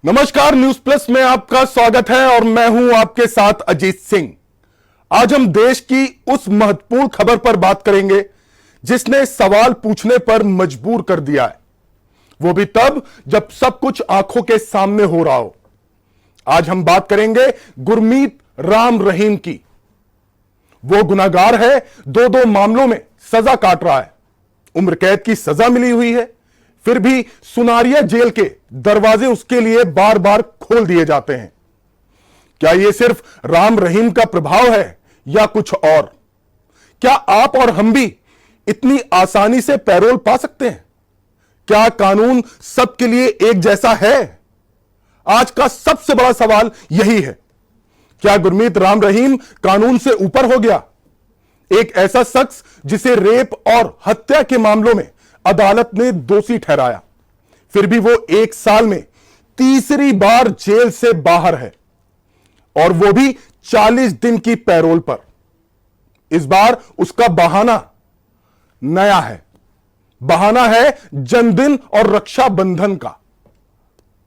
नमस्कार, news plus में आपका स्वागत है और मैं हूं आपके साथ अजीत सिंह। आज हम देश की उस महत्वपूर्ण खबर पर बात करेंगे जिसने सवाल पूछने पर मजबूर कर दिया है, वो भी तब जब सब कुछ आंखों के सामने हो रहा हो। आज हम बात करेंगे गुरमीत राम रहीम की। वो गुनाहगार है, दो मामलों में सजा काट रहा है, उम्र कैद की सजा मिली हुई है, फिर भी सुनारिया जेल के दरवाजे उसके लिए बार बार खोल दिए जाते हैं। क्या यह सिर्फ राम रहीम का प्रभाव है या कुछ और? क्या आप और हम भी इतनी आसानी से पैरोल पा सकते हैं? क्या कानून सबके लिए एक जैसा है? आज का सबसे बड़ा सवाल यही है। क्या गुरमीत राम रहीम कानून से ऊपर हो गया? एक ऐसा शख्स जिसे रेप और हत्या के मामलों में अदालत ने दोषी ठहराया, फिर भी वो 1 साल में तीसरी बार जेल से बाहर है, और वो भी 40 दिन की पैरोल पर। इस बार उसका बहाना नया है। बहाना है जन्मदिन और रक्षाबंधन का।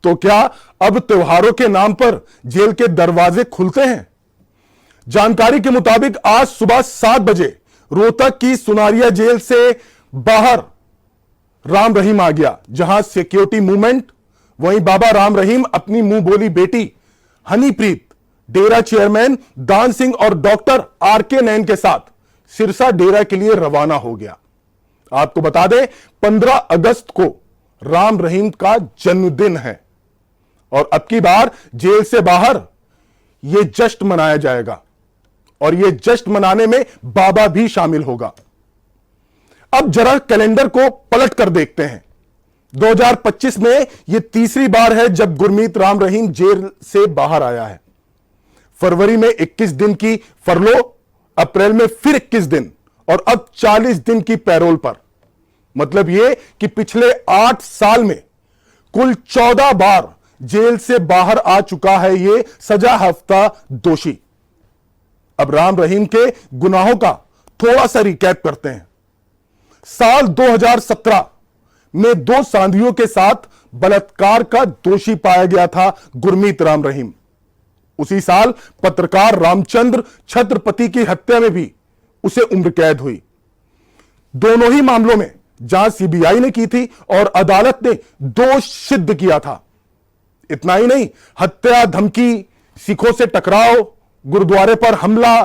तो क्या अब त्योहारों के नाम पर जेल के दरवाजे खुलते हैं? जानकारी के मुताबिक आज सुबह 7 बजे रोहतक की सुनारिया जेल से बाहर राम रहीम आ गया। जहां सिक्योरिटी मूवमेंट, वहीं बाबा राम रहीम अपनी मुंह बोली बेटी हनीप्रीत, डेरा चेयरमैन दान सिंह और डॉक्टर आरके नैन के साथ सिरसा डेरा के लिए रवाना हो गया। आपको बता दें, 15 अगस्त को राम रहीम का जन्मदिन है और अब की बार जेल से बाहर यह जश्न मनाया जाएगा, और यह जश्न मनाने में बाबा भी शामिल होगा। अब जरा कैलेंडर को पलट कर देखते हैं। 2025 में यह तीसरी बार है जब गुरमीत राम रहीम जेल से बाहर आया है। फरवरी में 21 दिन की फरलो, अप्रैल में फिर 21 दिन, और अब 40 दिन की पैरोल पर। मतलब यह कि पिछले 8 साल में कुल 14 बार जेल से बाहर आ चुका है यह सजा हफ्ता दोषी। अब राम रहीम के गुनाहों का थोड़ा सा रिकैप करते हैं। साल 2017 में 2 सांधियों के साथ बलात्कार का दोषी पाया गया था गुरमीत राम रहीम। उसी साल पत्रकार रामचंद्र छत्रपति की हत्या में भी उसे उम्र कैद हुई। दोनों ही मामलों में जांच सीबीआई ने की थी और अदालत ने दोष सिद्ध किया था। इतना ही नहीं, हत्या, धमकी, सिखों से टकराव, गुरुद्वारे पर हमला,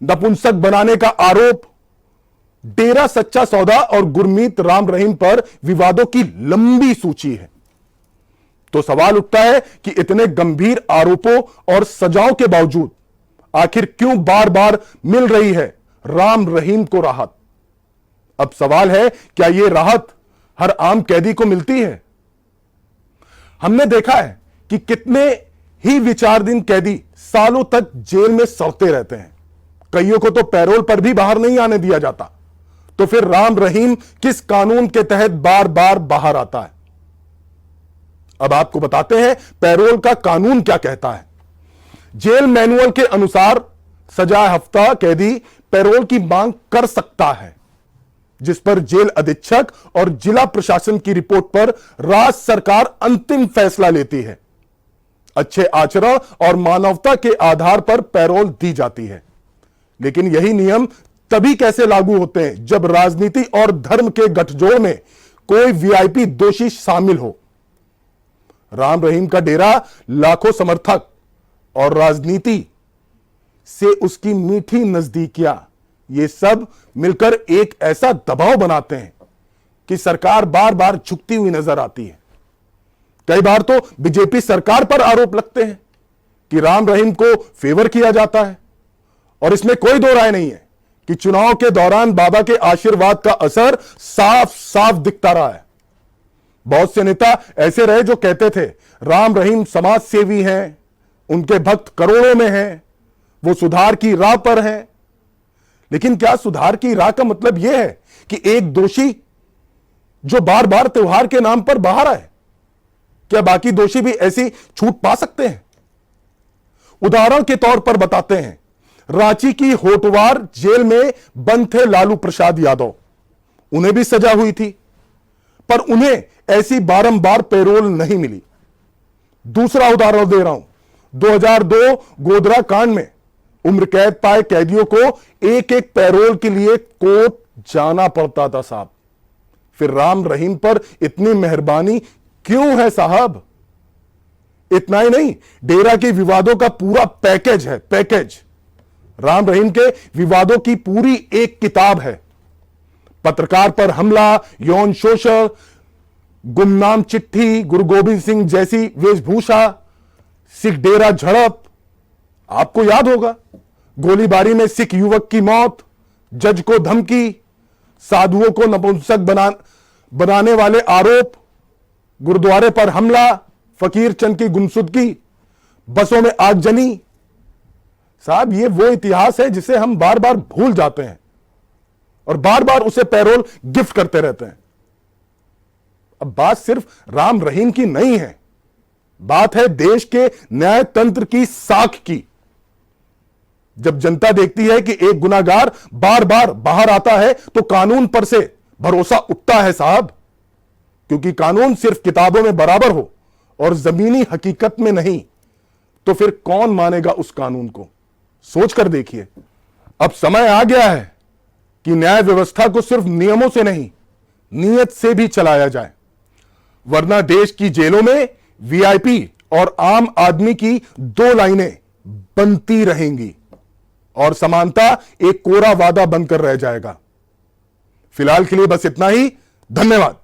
नपुंसक बनाने का आरोप, डेरा सच्चा सौदा और गुरमीत राम रहीम पर विवादों की लंबी सूची है। तो सवाल उठता है कि इतने गंभीर आरोपों और सजाओं के बावजूद आखिर क्यों बार बार मिल रही है राम रहीम को राहत? अब सवाल है, क्या यह राहत हर आम कैदी को मिलती है? हमने देखा है कि कितने ही विचाराधीन कैदी सालों तक जेल में सड़ते रहते हैं। कईयों को तो पैरोल पर भी बाहर नहीं आने दिया जाता। तो फिर राम रहीम किस कानून के तहत बार बार बाहर आता है? अब आपको बताते हैं पैरोल का कानून क्या कहता है। जेल मैनुअल के अनुसार सजा हफ्ता कैदी पैरोल की मांग कर सकता है, जिस पर जेल अधीक्षक और जिला प्रशासन की रिपोर्ट पर राज्य सरकार अंतिम फैसला लेती है। अच्छे आचरण और मानवता के आधार पर पैरोल दी जाती है। लेकिन यही नियम तभी कैसे लागू होते हैं जब राजनीति और धर्म के गठजोड़ में कोई वीआईपी दोषी शामिल हो। राम रहीम का डेरा, लाखों समर्थक और राजनीति से उसकी मीठी नजदीकियां, ये सब मिलकर एक ऐसा दबाव बनाते हैं कि सरकार बार बार झुकती हुई नजर आती है। कई बार तो बीजेपी सरकार पर आरोप लगते हैं कि राम रहीम को फेवर किया जाता है, और इसमें कोई दो राय नहीं है कि चुनाव के दौरान बाबा के आशीर्वाद का असर साफ साफ दिखता रहा है। बहुत से नेता ऐसे रहे जो कहते थे राम रहीम समाज सेवी हैं, उनके भक्त करोड़ों में हैं, वो सुधार की राह पर हैं। लेकिन क्या सुधार की राह का मतलब यह है कि एक दोषी जो बार बार त्योहार के नाम पर बाहर आए, क्या बाकी दोषी भी ऐसी छूट पा सकते हैं? उदाहरण के तौर पर बताते हैं, रांची की होटवार जेल में बंद थे लालू प्रसाद यादव। उन्हें भी सजा हुई थी, पर उन्हें ऐसी बारंबार पैरोल नहीं मिली। दूसरा उदाहरण दे रहा हूं, 2002 गोधरा कांड में उम्र कैद पाए कैदियों को एक एक पैरोल के लिए कोर्ट जाना पड़ता था साहब। फिर राम रहीम पर इतनी मेहरबानी क्यों है साहब? इतना ही नहीं, डेरा के विवादों का पूरा पैकेज है, पैकेज। राम रहीम के विवादों की पूरी एक किताब है। पत्रकार पर हमला, यौन शोषण, गुमनाम चिट्ठी, गुरु गोविंद सिंह जैसी वेशभूषा, सिख डेरा झड़प, आपको याद होगा, गोलीबारी में सिख युवक की मौत, जज को धमकी, साधुओं को नपुंसक बनाने वाले आरोप, गुरुद्वारे पर हमला, फकीर चंद की गुमशुदगी, बसों में आगजनी। साहब ये वो इतिहास है जिसे हम बार बार भूल जाते हैं और बार बार उसे पैरोल गिफ्ट करते रहते हैं। अब बात सिर्फ राम रहीम की नहीं है, बात है देश के न्याय तंत्र की साख की। जब जनता देखती है कि एक गुनाहगार बार बार बाहर आता है तो कानून पर से भरोसा उठता है साहब, क्योंकि कानून सिर्फ किताबों में बराबर हो और जमीनी हकीकत में नहीं, तो फिर कौन मानेगा उस कानून को? सोच कर देखिए। अब समय आ गया है कि न्याय व्यवस्था को सिर्फ नियमों से नहीं, नीयत से भी चलाया जाए, वरना देश की जेलों में वीआईपी और आम आदमी की दो लाइनें बनती रहेंगी और समानता एक कोरा वादा बनकर रह जाएगा। फिलहाल के लिए बस इतना ही। धन्यवाद।